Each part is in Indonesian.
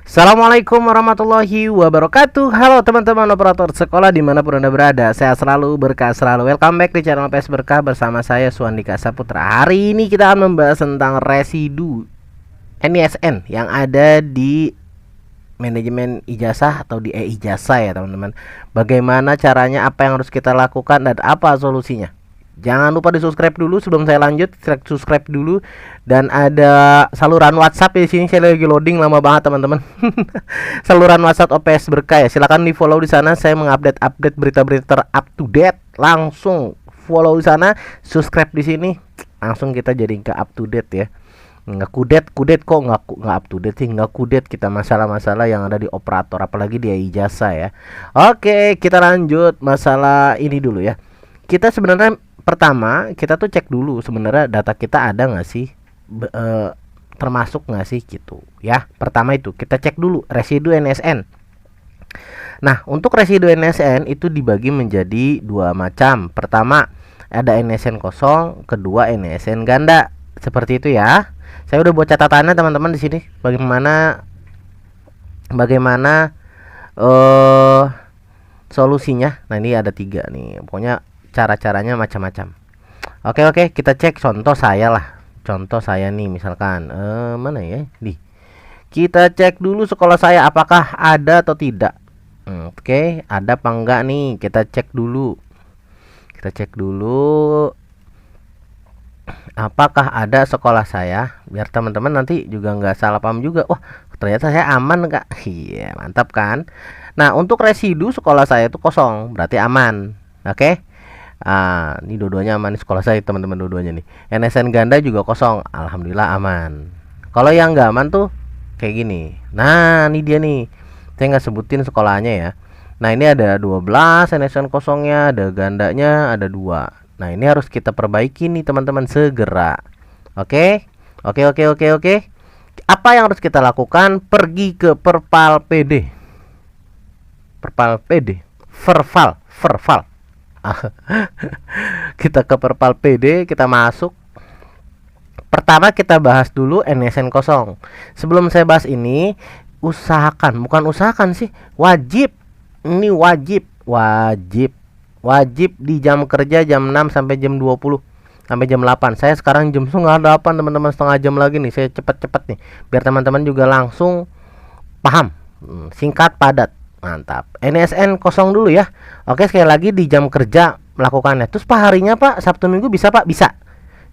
Assalamualaikum warahmatullahi wabarakatuh. Halo teman-teman operator sekolah dimanapun anda berada. Saya selalu berkah selalu. Welcome back di channel PS Berkah bersama saya Suandika Saputra. Hari ini kita akan membahas tentang residu NISN yang ada di manajemen ijazah atau di e-ijazah ya teman-teman. Bagaimana caranya, apa yang harus kita lakukan, dan apa solusinya. Jangan lupa di subscribe dulu sebelum saya lanjut. Subscribe dulu. Dan ada saluran WhatsApp di sini, saya lagi loading lama banget teman-teman. Saluran WhatsApp OPS Berkah ya. Silakan di follow di sana. Saya mengupdate berita-berita up to date. Langsung follow di sana, subscribe di sini. Langsung kita jadi ke up to date ya. Nggak kudet kok, nggak up to date sih, nggak kudet kita masalah-masalah yang ada di operator, apalagi di ijazah ya. Oke, kita lanjut masalah ini dulu ya. Kita sebenarnya pertama kita tuh cek dulu sebenarnya data kita ada nggak sih, termasuk nggak sih gitu ya. Pertama itu kita cek dulu residu NSN. Nah, untuk residu NSN itu dibagi menjadi dua macam. Pertama ada NSN kosong, kedua NSN ganda. Seperti itu ya. Saya udah buat catatannya teman-teman di sini. Bagaimana solusinya. Nah, ini ada 3 nih. Pokoknya cara-caranya macam-macam. Oke, kita cek contoh saya lah. Contoh saya nih misalkan mana ya? Nih. Kita cek dulu sekolah saya apakah ada atau tidak. Oke, ada apa enggak nih? Kita cek dulu. Apakah ada sekolah saya, biar teman-teman nanti juga nggak salah paham juga. Wah, ternyata saya aman nggak? Iya, mantap kan. Nah, untuk residu sekolah saya itu kosong, berarti aman. Oke. Ini dua-duanya aman di sekolah saya teman-teman, dua-duanya nih. NSN ganda juga kosong, alhamdulillah aman. Kalau yang nggak aman tuh kayak gini. Nah, ini dia nih, saya nggak sebutin sekolahnya ya. Nah, ini ada 12 NSN kosongnya, ada gandanya ada 2. Nah, ini harus kita perbaiki nih teman-teman segera. Oke. Apa yang harus kita lakukan? Pergi ke Verval Kita ke Verval PD, kita masuk. Pertama kita bahas dulu NSN kosong. Sebelum saya bahas ini, bukan usahakan sih, wajib. Ini wajib di jam kerja jam 6 sampai jam 20 sampai jam 8. Saya sekarang jam 8 teman-teman, setengah jam lagi nih. Saya cepet-cepet nih biar teman-teman juga langsung paham. Singkat padat, mantap. NSN kosong dulu ya. Oke, sekali lagi di jam kerja melakukannya. Terus Pak harinya Pak, Sabtu Minggu bisa Pak? Bisa.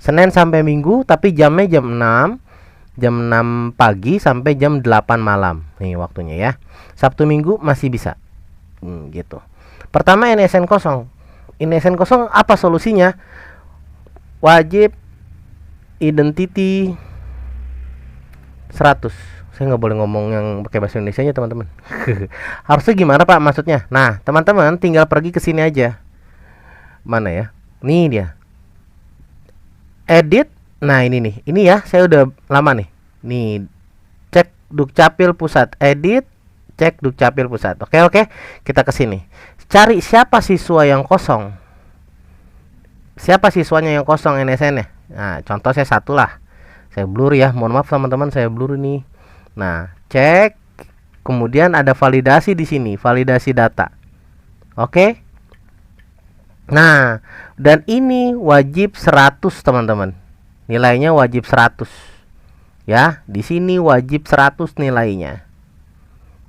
Senin sampai Minggu tapi jamnya jam 6 pagi sampai jam 8 malam. Nih waktunya ya. Sabtu Minggu masih bisa. Gitu. Pertama NSN kosong. NSN kosong apa solusinya? Wajib identity 100. Saya nggak boleh ngomong yang pakai bahasa Indonesianya teman-teman. Harusnya gimana Pak maksudnya? Nah, teman-teman tinggal pergi ke sini aja. Mana ya? Nih dia. Edit. Nah, ini nih. Ini ya, saya udah lama nih. Nih, cek Dukcapil Pusat. Edit, cek Dukcapil Pusat. Oke. Kita ke sini. Cari siapa siswa yang kosong. Siapa siswanya yang kosong NSN-nya? Nah, contoh saya satu lah. Saya blur ya. Mohon maaf teman-teman, saya blur nih. Nah, cek. Kemudian ada validasi di sini, validasi data. Oke. Nah, dan ini wajib 100 teman-teman. Nilainya wajib 100. Ya, di sini wajib 100 nilainya.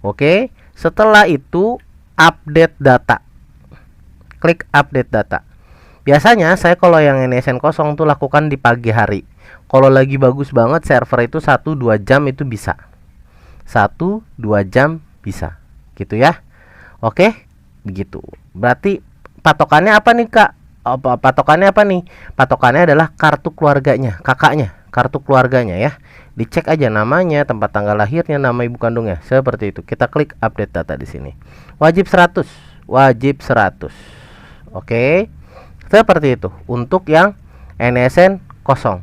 Oke. Setelah itu update data. Klik update data. Biasanya saya kalau yang NSN kosong tuh lakukan di pagi hari. Kalau lagi bagus banget server itu 1-2 jam itu bisa. 1-2 jam bisa. Gitu ya. Oke, begitu. Berarti patokannya apa nih Kak? Patokannya apa nih? Patokannya adalah kartu keluarganya, kakaknya, kartu keluarganya ya. Dicek aja namanya, tempat tanggal lahirnya, nama ibu kandungnya, seperti itu. Kita klik update data di sini. Wajib 100. Oke. Seperti itu untuk yang NSN kosong.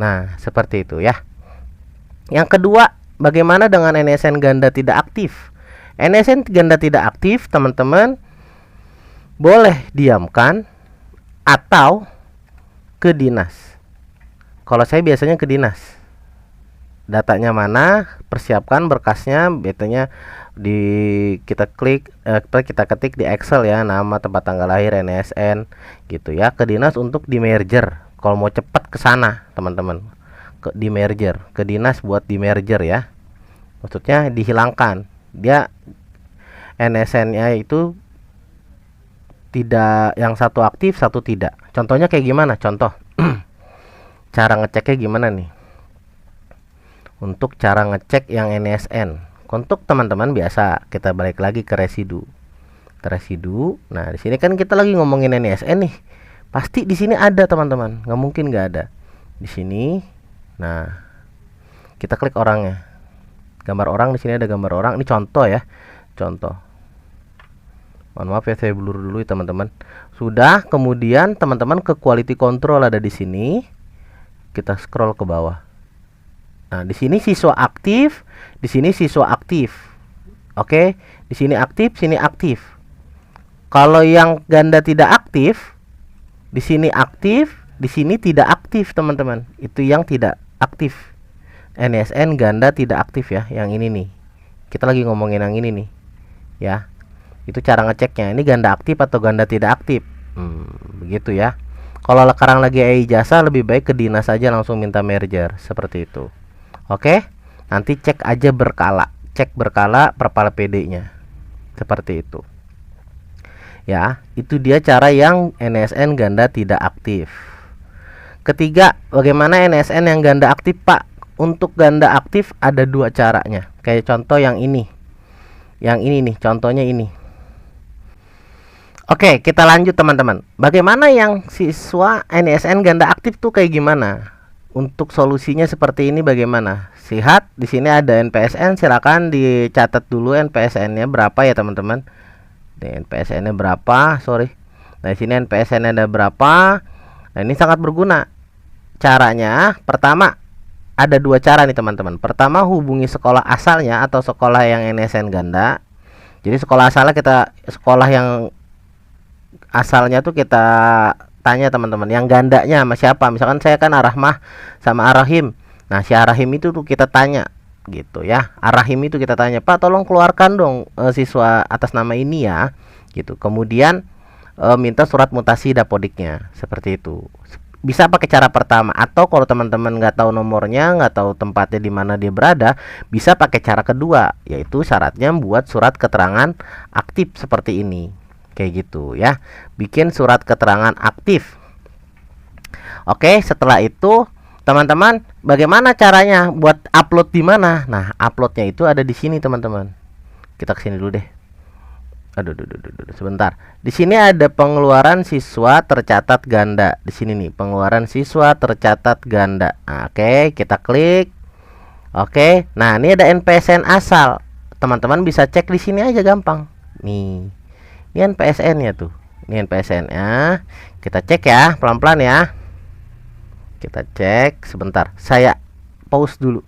Nah, seperti itu ya. Yang kedua, bagaimana dengan NSN ganda tidak aktif? NSN ganda tidak aktif, teman-teman boleh diamkan atau ke dinas. Kalau saya biasanya ke dinas. datanya mana, persiapkan berkasnya, betanya kita klik, kita ketik di Excel ya, nama, tempat tanggal lahir, NSN gitu ya, ke dinas untuk di merger. Kalau mau cepat ke sana teman-teman, ke di merger, ke dinas buat di merger ya, maksudnya dihilangkan, dia NSN-nya itu tidak, yang satu aktif satu tidak. Contohnya kayak gimana? Contoh cara ngeceknya gimana nih? Untuk cara ngecek yang NSN, untuk teman-teman biasa kita balik lagi ke residu. Nah, di sini kan kita lagi ngomongin NSN nih. Pasti di sini ada teman-teman, nggak mungkin nggak ada. Di sini, nah kita klik orangnya, gambar orang, di sini ada gambar orang. Ini contoh ya, contoh. Mohon maaf ya, saya blur dulu ya teman-teman. Sudah, kemudian teman-teman ke quality control ada di sini. Kita scroll ke bawah. Nah, di sini siswa aktif, di sini siswa aktif. Oke, di sini aktif, sini aktif. Kalau yang ganda tidak aktif, di sini aktif, di sini tidak aktif, teman-teman. Itu yang tidak aktif. NSN ganda tidak aktif ya, yang ini nih. Kita lagi ngomongin yang ini nih. Ya. Itu cara ngeceknya. Ini ganda aktif atau ganda tidak aktif. Begitu ya. Kalau sekarang lagi ijazah, lebih baik ke dinas aja langsung minta merger seperti itu. Oke. Nanti cek aja berkala. Cek berkala perpala PD-nya. Seperti itu. Ya, itu dia cara yang NSN ganda tidak aktif. Ketiga, bagaimana NSN yang ganda aktif, Pak? Untuk ganda aktif ada dua caranya. Kayak contoh yang ini. Yang ini nih, contohnya ini. Oke, kita lanjut teman-teman. Bagaimana yang siswa NSN ganda aktif tuh kayak gimana? Untuk solusinya seperti ini bagaimana? Lihat di sini ada NPSN, silakan dicatat dulu NPSN-nya berapa ya teman-teman. NPSN-nya berapa? Sorry. Nah, di sini NPSN ada berapa? Nah, ini sangat berguna. Caranya, pertama ada dua cara nih teman-teman. Pertama, hubungi sekolah asalnya atau sekolah yang NSN ganda. Jadi sekolah asalnya sekolah yang asalnya tuh kita tanya teman-teman, yang gandanya sama siapa. Misalkan saya kan Arahmah sama Arahim. Nah, si Arahim itu tuh kita tanya gitu ya. Arahim itu kita tanya, Pak tolong keluarkan dong siswa atas nama ini ya gitu. Kemudian minta surat mutasi dapodiknya, seperti itu. Bisa pakai cara pertama, atau kalau teman-teman nggak tahu nomornya, nggak tahu tempatnya di mana dia berada, bisa pakai cara kedua, yaitu syaratnya buat surat keterangan aktif seperti ini. Kayak gitu ya, bikin surat keterangan aktif. Oke, setelah itu teman-teman, bagaimana caranya buat upload di mana? Nah, uploadnya itu ada di sini teman-teman. Kita kesini dulu deh. Aduh, sebentar. Di sini ada pengeluaran siswa tercatat ganda. Di sini nih, pengeluaran siswa tercatat ganda. Nah, oke, kita klik. Oke, nah ini ada NPSN asal. Teman-teman bisa cek di sini aja gampang. Nih. Ini NPSN-nya tuh. Ini NPSN-nya. Kita cek ya, pelan-pelan ya. Kita cek sebentar. Saya pause dulu.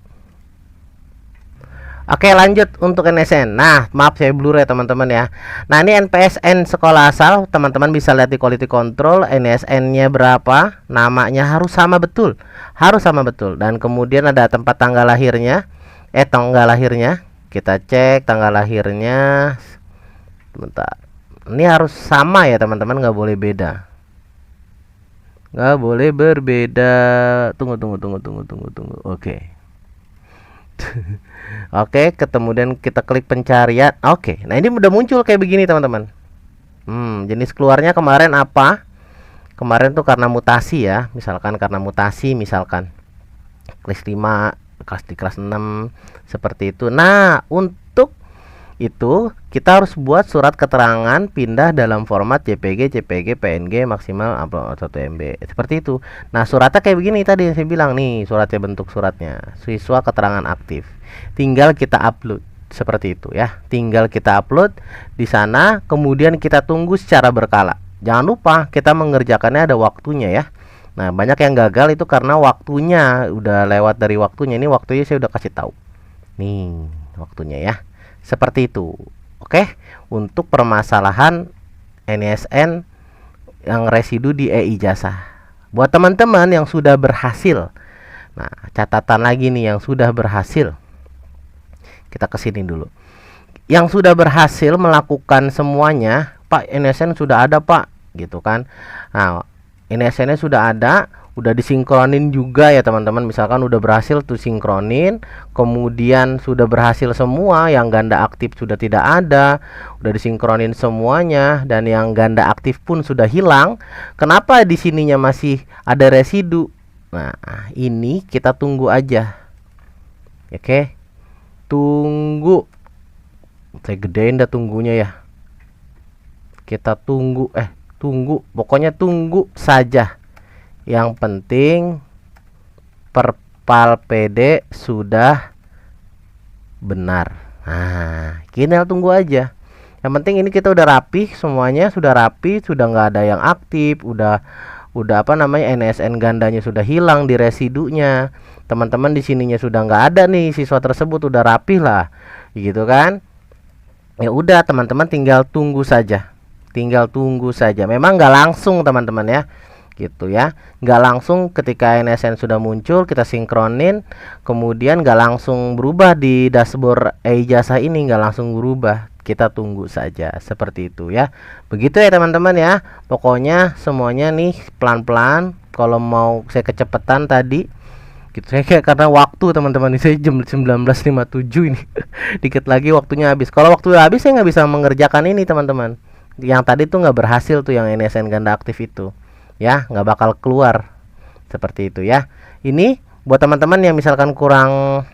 Oke, lanjut untuk NSN. Nah, maaf saya blur ya teman-teman ya. Nah, ini NPSN sekolah asal. Teman-teman bisa lihat di quality control. NSN-nya berapa? Namanya harus sama betul. Harus sama betul. Dan kemudian ada tempat tanggal lahirnya. Tanggal lahirnya. Kita cek tanggal lahirnya. Bentar. Ini harus sama ya teman-teman, nggak boleh beda, nggak boleh berbeda. Tunggu. Oke. Oke, kemudian kita klik pencarian. Oke, nah ini udah muncul kayak begini teman-teman. Jenis keluarnya kemarin apa? Kemarin tuh karena mutasi ya, misalkan karena mutasi, misalkan kelas 5, kelas 6 seperti itu. Nah, untuk itu kita harus buat surat keterangan pindah dalam format JPG, PNG maksimal upload 1 MB seperti itu. Nah, suratnya kayak begini tadi saya bilang nih, suratnya, bentuk suratnya siswa keterangan aktif. Tinggal kita upload seperti itu ya. Tinggal kita upload di sana, kemudian kita tunggu secara berkala. Jangan lupa kita mengerjakannya ada waktunya ya. Nah, banyak yang gagal itu karena waktunya udah lewat dari waktunya. Ini waktunya saya udah kasih tahu. Nih, waktunya ya. Seperti itu. Oke, untuk permasalahan NSN yang residu di e-ijazah. Buat teman-teman yang sudah berhasil Nah, catatan lagi nih yang sudah berhasil. Kita kesini dulu. Yang sudah berhasil melakukan semuanya, Pak, NSN sudah ada, Pak, gitu kan. Nah, NSN-nya sudah ada, udah disinkronin juga ya teman-teman. Misalkan udah berhasil tuh sinkronin, kemudian sudah berhasil semua, yang ganda aktif sudah tidak ada, udah disinkronin semuanya, dan yang ganda aktif pun sudah hilang. Kenapa di sininya masih ada residu? Nah, ini kita tunggu aja. Oke. Tunggu. Saya gedein dah tunggunya ya. Kita tunggu, pokoknya tunggu saja. Yang penting perpal PD sudah benar. Nah, tinggal tunggu aja. Yang penting ini kita udah rapi, semuanya sudah rapi, sudah nggak ada yang aktif, udah apa namanya, NSN gandanya sudah hilang di residunya. Teman-teman di sininya sudah nggak ada nih, siswa tersebut udah rapi lah, gitu kan. Ya udah teman-teman tinggal tunggu saja. Memang nggak langsung teman-teman ya, gitu ya, nggak langsung ketika NSN sudah muncul kita sinkronin, kemudian nggak langsung berubah di dashboard ijazah ini, nggak langsung berubah. Kita tunggu saja, seperti itu ya. Begitu ya teman-teman ya. Pokoknya semuanya nih pelan-pelan. Kalau mau saya kecepatan tadi gitu, saya kayak karena waktu teman-teman, saya jam 19.57 ini. Dikit lagi waktunya habis. Kalau waktu habis saya nggak bisa mengerjakan ini teman-teman. Yang tadi tuh nggak berhasil tuh, yang NSN ganda aktif itu ya, nggak bakal keluar, seperti itu ya. Ini buat teman-teman yang misalkan kurang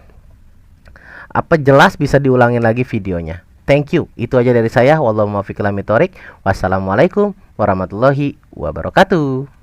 jelas, bisa diulangin lagi videonya. Thank you. Itu aja dari saya. Wassalamualaikum warahmatullahi wabarakatuh.